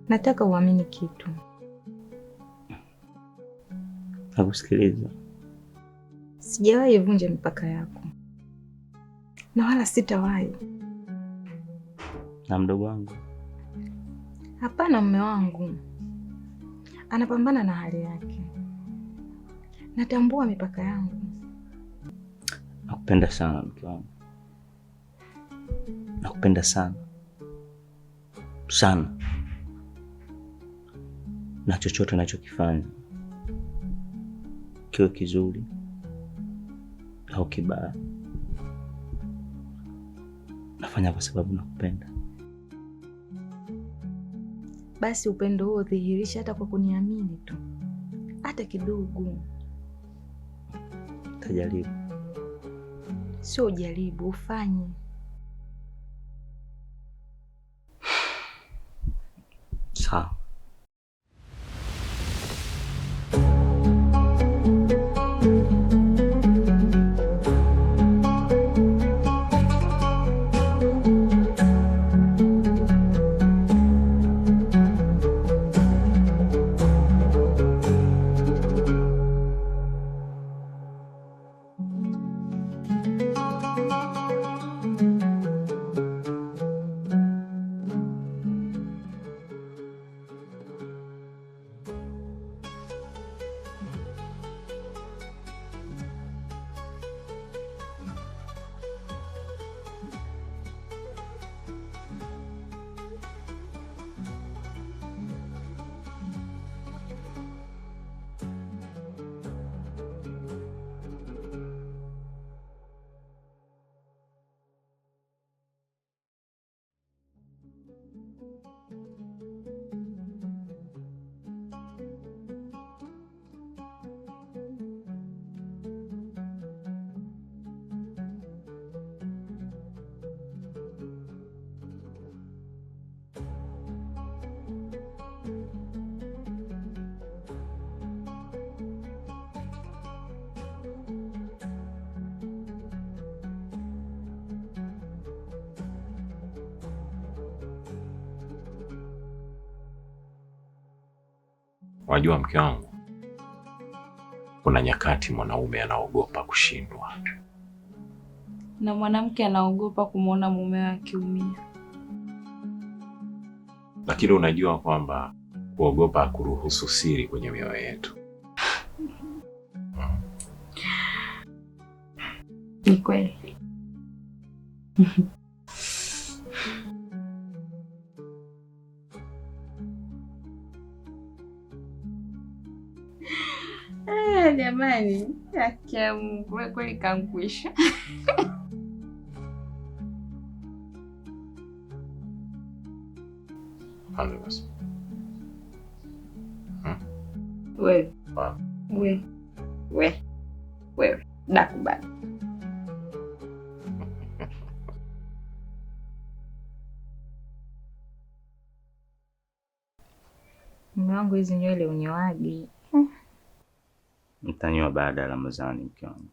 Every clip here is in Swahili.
Nataka uamini kitu. Nakusikiliza. Sijawahi vunja mipaka yako na wala sitawahi. Na mdogo wangu? Hapana, mume wangu anapambana na hali yake. Natambua mipaka yangu. Nakupenda sana mke wangu. Nakupenda sana sana, na chochote nachokifanya kiwe kizuri au kibaya, nafanya kwa sababu nakupenda. Basi upendo huo dhihirisha hata kwa kuniamini tu, hata kidogo. Tajaribu. Sio ujaribu, ufanye. Sawa. Wajua mke wangu, kuna nyakati mwanaume anaogopa kushindwa na mwanamke anaogopa kumwona mume wake akiumia. Lakini unajua kwamba kuogopa hakuruhusu siri kwenye mioyo yetu. Ni kweli. Jamani, akia Mungu kweli kankwisha. Wewe nakubali. Mume wangu, hizi nywele unyoaje? Nitanyoa baada ya Ramadhani mke wangu.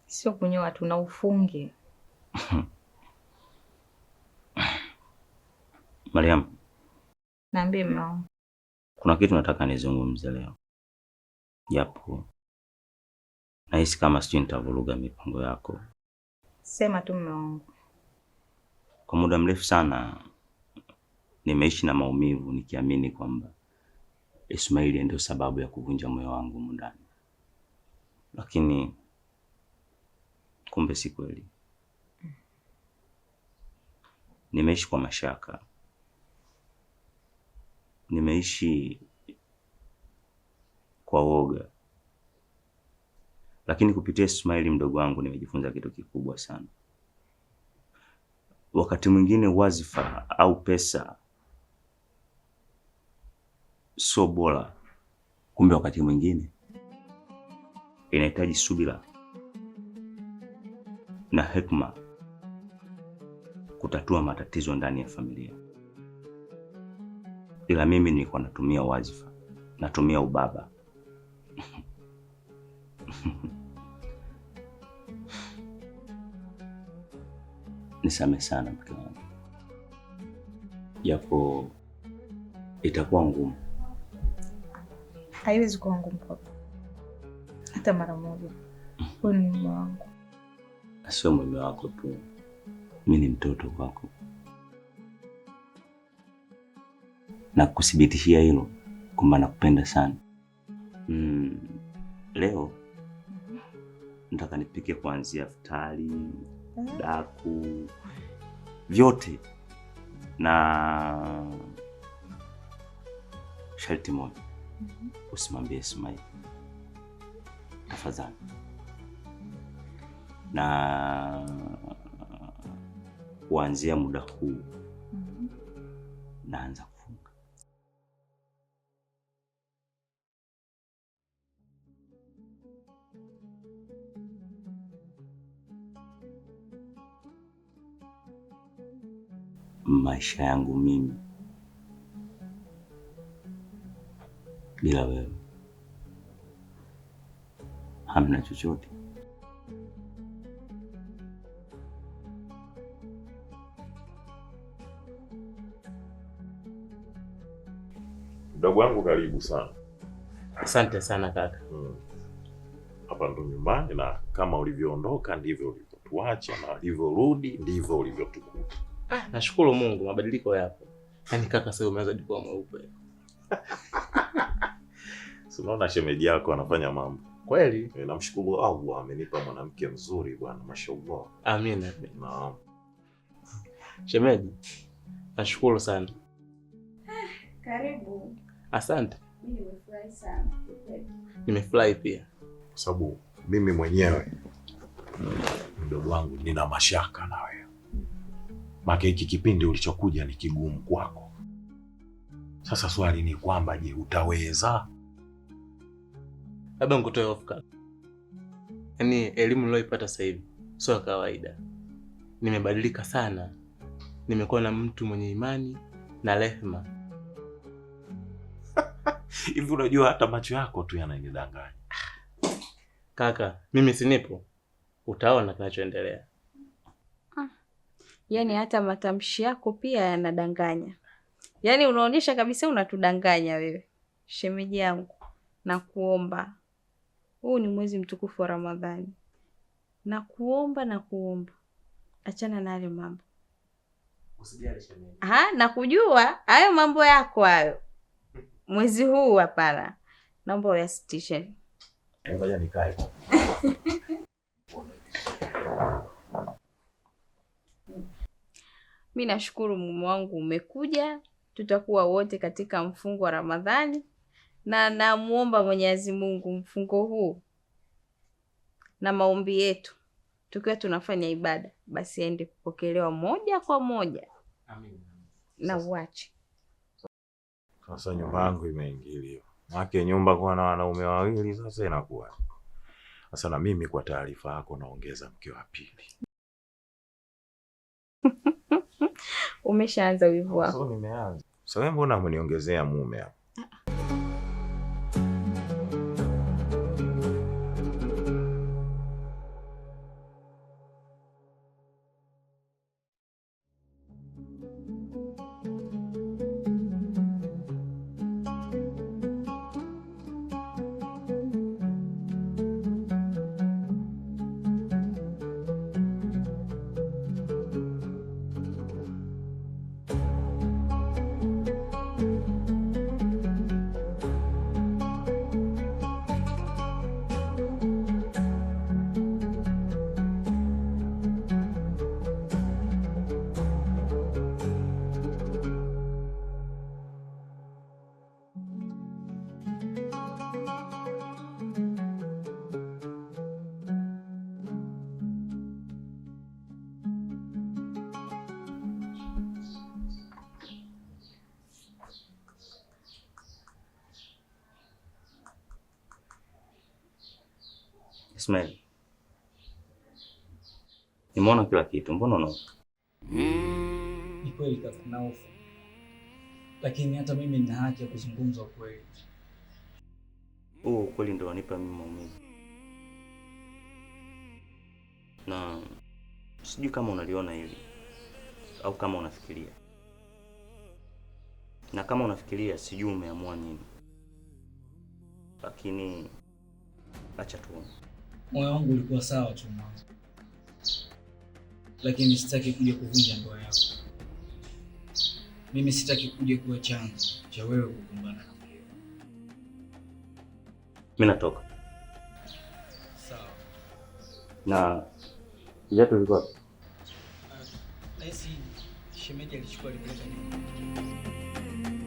Sio kunyoa tu, na ufunge. Mariam, Naambie mume wangu. Kuna kitu nataka nizungumze leo. Japo nahisi kama sijui nitavuruga mipango yako. Sema tu mume wangu. Kwa muda mrefu sana nimeishi na maumivu nikiamini kwamba Ismaili ndio sababu ya kuvunja moyo wangu ndani. Lakini kumbe si kweli. Nimeishi kwa mashaka. Nimeishi kwa woga. Lakini kupitia Ismaili mdogo wangu nimejifunza kitu kikubwa sana. Wakati mwingine wazifa au pesa sio bora. Kumbe wakati mwingine inahitaji subira na hekima kutatua matatizo ndani ya familia. Ila mimi nilikuwa natumia wazifa, natumia ubaba. Nisamehe sana mke wangu. japo itakuwa ngumu. Haiwezi kuwa ngumu papa, hata mara moja. Wewe ni mume wangu. Sio mume wako tu, mimi ni mtoto wako, na kuthibitishia hilo kwamba nakupenda sana. Leo nataka nipike kuanzia futari, daku, vyote, na sharti moja, usimwambie Ismail tafadhali. Na kuanzia muda huu naanza kufunga. Maisha yangu mimi bila wewe hamna chochote. Mdogo wangu karibu sana. Asante sana kaka. Hapa ndo nyumbani, na kama ulivyoondoka ndivyo ulivyotuacha, na ulivyorudi ndivyo ulivyotukuta. Nashukuru Mungu, mabadiliko yapo. Yaani kaka sasa umeweza kuwa mweupe. Si unaona shemeji yako anafanya mambo. Kweli? Namshukuru Allah amenipa mwanamke mzuri bwana, mashallah. Amina. Naam. Shemeji, nashukuru sana. Karibu. Asante. Mimi nimefurahi sana. Nimefurahi pia. Kwa sababu mimi mwenyewe mdogo wangu nina mashaka na wewe. Maana hiki kipindi ulichokuja ni kigumu kwako. Sasa swali ni kwamba je, utaweza? Labda nikutoe hofu kaka. Yaani elimu niliyoipata sasa hivi sio ya kawaida. Nimebadilika sana. Nimekuwa na mtu mwenye imani na rehema. Hivi unajua hata macho yako tu yananidanganya. Kaka, mimi sinipo. Utaona kinachoendelea. Yaani hata matamshi yako pia yanadanganya. Yaani unaonyesha kabisa unatudanganya wewe. Shemeji yangu, nakuomba. Huu ni mwezi mtukufu wa Ramadhani. Nakuomba. Achana na yale mambo. Usijali shemeji. Nakujua hayo mambo yako hayo. Mwezi huu hapana. Naomba uyasitishe. Ngoja nikae. Mimi nashukuru mume wangu umekuja. Tutakuwa wote katika mfungo wa Ramadhani. Na namuomba Mwenyezi Mungu mfungo huu na maombi yetu tukiwa tunafanya ibada basi aende kupokelewa moja kwa moja. Amen. Na uache. Sasa nyumba yangu imeingiliwa. Maana nyumba kwa na wanaume wawili sasa inakuwa. Sasa na mimi kwa taarifa yako naongeza mke wa pili. Umeshaanza wivu wako. Sasa nimeanza. Sasa wewe mbona umeniongezea mume hapa? Ismail, nimeona kila kitu, mbona unaona? Ni kweli kaka, na hofu. Lakini hata mimi nina haki ya kuzungumza ukweli. Ukweli ndio wanipa mimi maumivu. Na sijui kama unaliona hili au kama unafikiria. na kama unafikiria sijui umeamua nini, lakini acha tuone. Moyo wangu ulikuwa sawa tu mwanzo, lakini sitaki kuja kuvunja ndoa yako. Mimi sitaki kuja kuwa chanzo cha wewe kukumbana na mkeo. Mimi natoka. Sawa. Na viatu vilikuwa Nahisi shemeji alichukua alipeleka nyumbani.